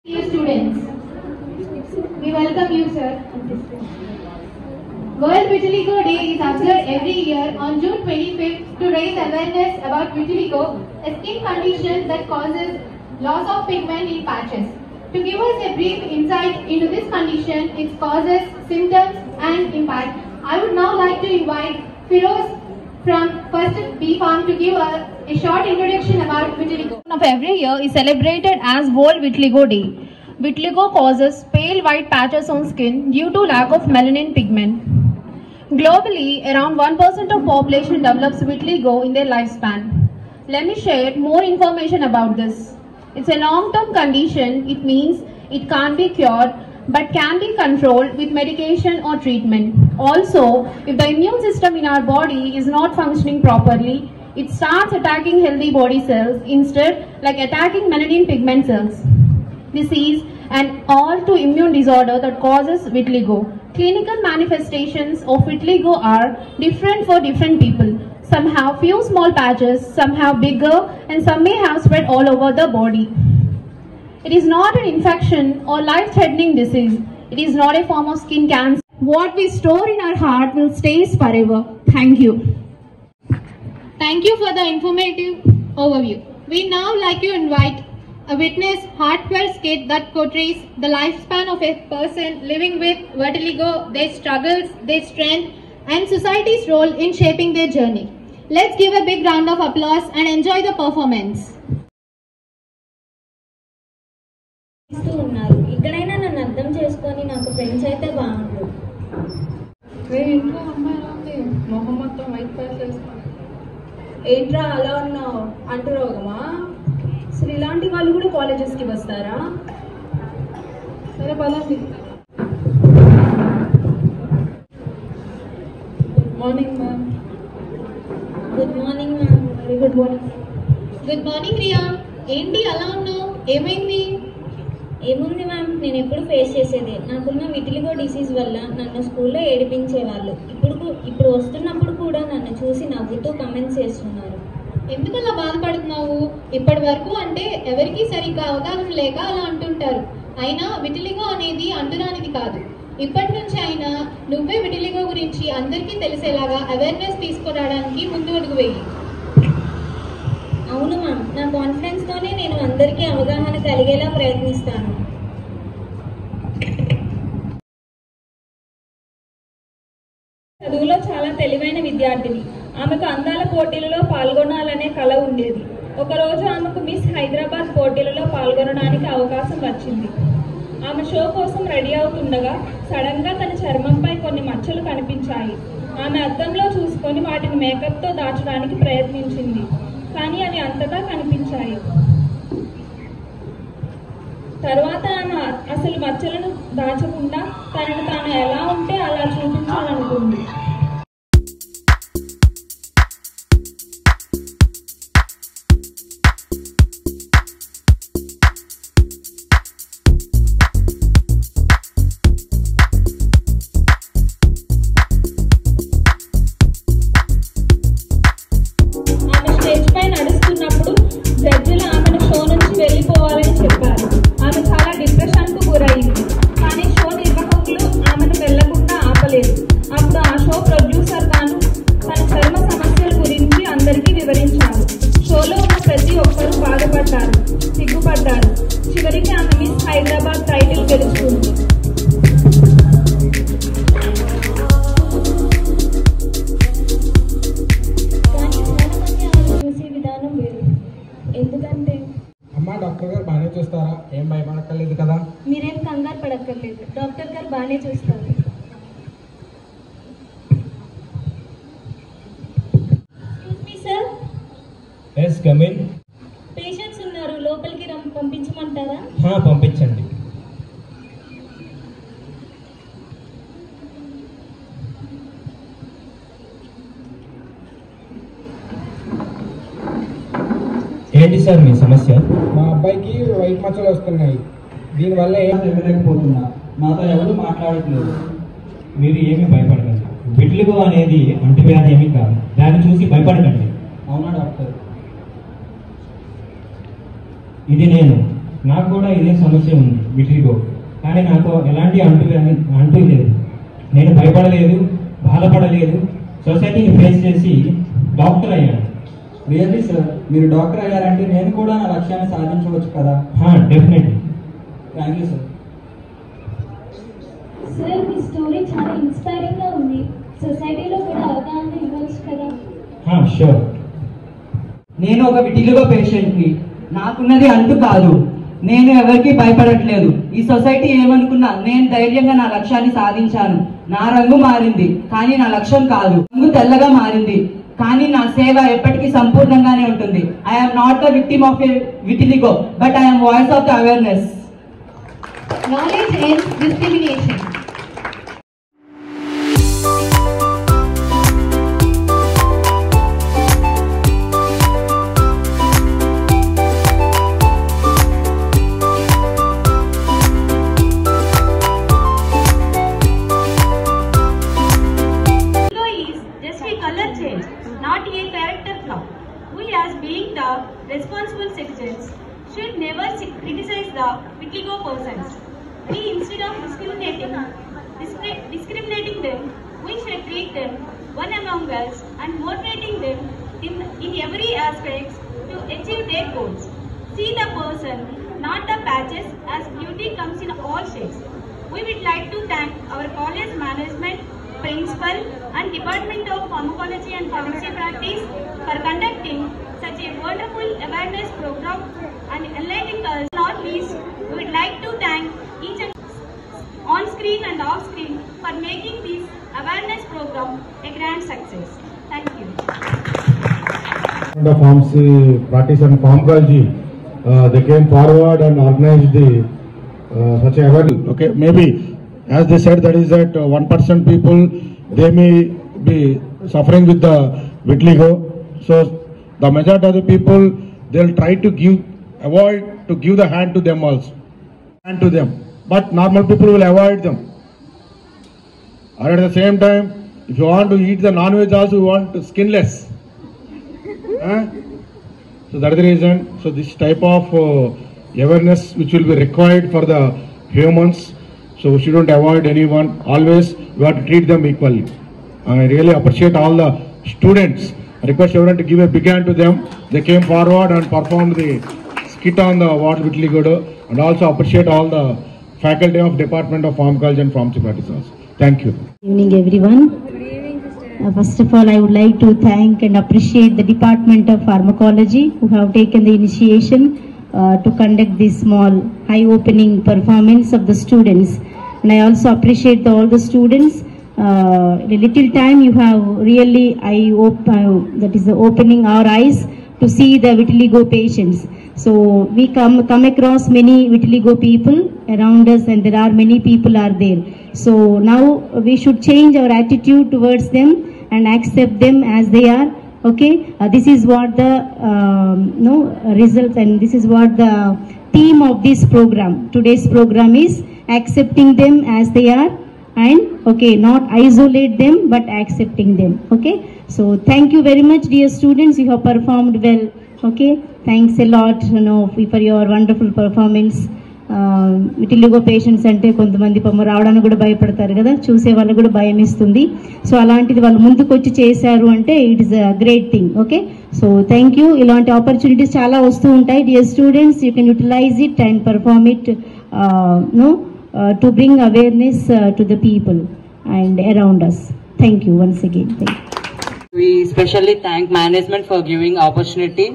Dear students, we welcome you, sir. World Vitiligo Day is observed every year on June 25th to raise awareness about vitiligo, a skin condition that causes loss of pigment in patches. To give us a brief insight into this condition, its causes, symptoms, and impact, I would now like to invite Firoz from First B Farm to give us a short introduction about vitiligo. Of every year is celebrated as World Vitiligo Day. Vitiligo causes pale white patches on skin due to lack of melanin pigment. Globally, around 1% of population develops vitiligo in their lifespan. Let me share more information about this. It's a long-term condition. It means it can't be cured but can be controlled with medication or treatment. Also, if the immune system in our body is not functioning properly, it starts attacking healthy body cells instead like attacking melanin pigment cells. This is an all-to-immune disorder that causes vitiligo. Clinical manifestations of vitiligo are different for different people. Some have few small patches, some have bigger, and some may have spread all over the body. It is not an infection or life-threatening disease. It is not a form of skin cancer. What we store in our heart will stay forever. Thank you. Thank you for the informative overview. We now like to invite a witness heartfelt skit that portrays the lifespan of a person living with vitiligo, their struggles, their strength, and society's role in shaping their journey. Let's give a big round of applause and enjoy the performance. ఇక్కడైనా నన్ను అర్థం చేసుకొని నాకు friends అయితే బాగుండు. ఇంట్లో అమ్మాయి మొహం మొత్తం వైట్ ప్యాచ్ వేసుకోండి. ఏంట్రా అలా ఉన్నావు? అంటురోగమా? అసలు ఇలాంటి వాళ్ళు కూడా కాలేజెస్కి వస్తారా? సరే పదండి. Morning ma'am. Good morning ma'am. Very good morning. Good morning Riya. ఏంటి అలా ఉన్నావు? ఏమైంది? ఏముంది మ్యామ్, నేను ఎప్పుడు ఫేస్ చేసేదే. నాకున్న విటిలిగో డిసీజ్ వల్ల నన్ను స్కూల్లో ఏడిపించేవాళ్ళు. ఇప్పుడు వస్తున్నప్పుడు కూడా నన్ను చూసి నవ్వుతూ కమెంట్స్ చేస్తున్నారు. ఎందుకు అలా బాధపడుతున్నావు? ఇప్పటి వరకు అంటే ఎవరికి సరిగ్గా అవగాహన లేక అలా అంటుంటారు. అయినా విటిలిగో అనేది అంటురానిది కాదు. ఇప్పటి నుంచి అయినా నువ్వే విటిలిగో గురించి అందరికీ తెలిసేలాగా అవేర్నెస్ తీసుకురావడానికి ముందు అడుగు వేయి. అవును మ్యామ్, నా కాన్ఫిడెన్స్తోనే నేను అందరికీ అవగాహన కలిగేలా ప్రయత్నిస్తాను. చదువులో చాలా తెలివైన విద్యార్థిని. ఆమెకు అందాల పోటీలలో పాల్గొనాలనే కల ఉండేది. ఒకరోజు ఆమెకు మిస్ హైదరాబాద్ పోటీలలో పాల్గొనడానికి అవకాశం వచ్చింది. ఆమె షో కోసం రెడీ అవుతుండగా సడన్గా తన చర్మంపై కొన్ని మచ్చలు కనిపించాయి. ఆమె అద్దంలో చూసుకొని వాటిని మేకప్తో దాచడానికి ప్రయత్నించింది, కానీ అవి అంతగా కనిపించాయి. తర్వాత ఆమె అసలు మచ్చలను దాచకుండా తనను తాను ఎలా ఉంటే అలా చూపించాలనుకుంది. ఆమె స్టేజ్ పై నడుస్తున్నప్పుడు జడ్జిలు ఆమెను షో నుంచి వెళ్ళిపోవాలని చెప్పారు. ఆమె చాలా డిప్రెషన్కు గురయింది, కానీ షో నిర్వాహకులు ఆమెను వెళ్లకుండా ఆపలేదు. అప్పుడు ఆ షో ప్రొడ్యూసర్ గాను తన చర్మ సమస్యల గురించి అందరికీ వివరించారు. షోలో ఉన్న ప్రతి ఒక్కరూ బాధపడ్డారు, సిగ్గుపడ్డారు. చివరికి ఆమె మిస్ హైదరాబాద్ టైటిల్ గెలుచుకుంది. కానీ చాలా మంది ఆమె చూసే విధానం వేరు. ఎందుకంటే అమ్మా డాక్టర్ గారు బాగానే చూస్తారా? ఏం భయపడక్కర్లేదు కదా? మీరేం కంగారు పడక్కర్లేదు, డాక్టర్ గారు బాగానే చూస్తారు. Excuse me sir. Yes come in. Patients ఉన్నారు, లోపలికి పంపించమంటారా? పంపించండి. ఏంటి సార్ మీ సమస్య? మా అబ్బాయికి వైట్ మచ్చలు వస్తున్నాయి. దీనివల్ల ఏం తెలియలేకపోతున్నా. నాతో ఎవరు మాట్లాడట్లేదు. మీరు ఏమీ భయపడకండి. విటిలిగో అనేది అంటువ్యాధి ఏమీ కాదు. దాన్ని చూసి భయపడకండి. అవునా డాక్టర్? ఇది నేను నాకు కూడా ఇదే సమస్య ఉంది విటిలిగో, కానీ నాకు ఎలాంటి అంటూ లేదు. నేను భయపడలేదు, బాధపడలేదు, సొసైటీని ఫేస్ చేసి డాక్టర్ అయ్యాను. రియల్లీ సార్, మీరు డాక్టర్ అయ్యారంటే నేను కూడా నా లక్ష్యాన్ని సాధించవచ్చు కదా? Definitely. Thank you sir. Sir, me story చాలా ఇన్స్పైరింగ్ గా ఉంది. సొసైటీలో కూడా అవగాహన ఇవ్వచ్చు కదా? షూర్. నేను ఒక విటిలిగో పేషెంట్ని. నాకున్నది అంటూ కాదు, నేను ఎవరికి భయపడట్లేదు. ఈ సొసైటీ ఏమనుకున్నా నేను ధైర్యంగా నా లక్ష్యాన్ని సాధించాను. నా రంగు మారింది కానీ నా లక్ష్యం కాదు. రంగు తెల్లగా మారింది కానీ నా సేవ ఎప్పటికీ సంపూర్ణంగానే ఉంటుంది. I'm not the victim of vitiligo, but I'm voice of the awareness. Knowledge ends discrimination. Not a character flaw. We as being the responsible citizens should never criticize the vitiligo persons. We instead of discriminating them, we should treat them one among us and motivating them in every aspect to achieve their goals. See the person, not the patches, as beauty comes in all shapes. We would like to thank our college management, principal and Department of Pharmacology and Pharmacy Practice for conducting such a wonderful awareness program and enlightening us. Not least, we would like to thank each and on screen and off screen for making this awareness program a grand success. Thank you. The pharmacy practice and pharmacology, they came forward and organized the such a awareness. Okay, maybe as they said, that is that 1% people, they may be suffering with the vitiligo. So the majority of the people, they'll try to avoid to give the hand to them also, hand to them. But normal people will avoid them. And at the same time, if you want to eat the non-veg also, you want skinless. So that is the reason. So this type of awareness which will be required for the humans. So we shouldn't avoid anyone. Always we have to treat them equally. I really appreciate all the students. I request everyone to give a big hand to them. They came forward and performed the skit on the what vitiligo, and also appreciate all the faculty of Department of Pharmacology and Pharmacy Practices. Thank you. Good evening, everyone. First of all, I would like to thank and appreciate the Department of Pharmacology who have taken the initiation to conduct this small eye-opening performance of the students. And I also appreciate all the students. In a little time you have really that is opening our eyes to see the vitiligo patients. So we come across many vitiligo people around us, and there are many people are there. So now we should change our attitude towards them and accept them as they are. Okay, this is what the results, and this is what the theme of this program, today's program, is accepting them as they are, and okay, not isolate them but accepting them. Okay, so thank you very much, dear students. You have performed well. Okay, thanks a lot for your wonderful performance. Vitiligo patients అంటే కొంతమంది రావడానికి కూడా భయపడతారు కదా, చూసే వాళ్ళు కూడా భయం ఇస్తుంది. సో అలాంటిది వాళ్ళు ముందుకు వచ్చి చేశారు అంటే it is a great thing. Okay, so thank you. ఇలాంటి ఆపర్చునిటీస్ చాలా వస్తూ ఉంటాయి. Dear students, you can utilise it and perform it to bring awareness to the people and around us. Thank you once again. Thank you. We especially thank management for giving opportunity.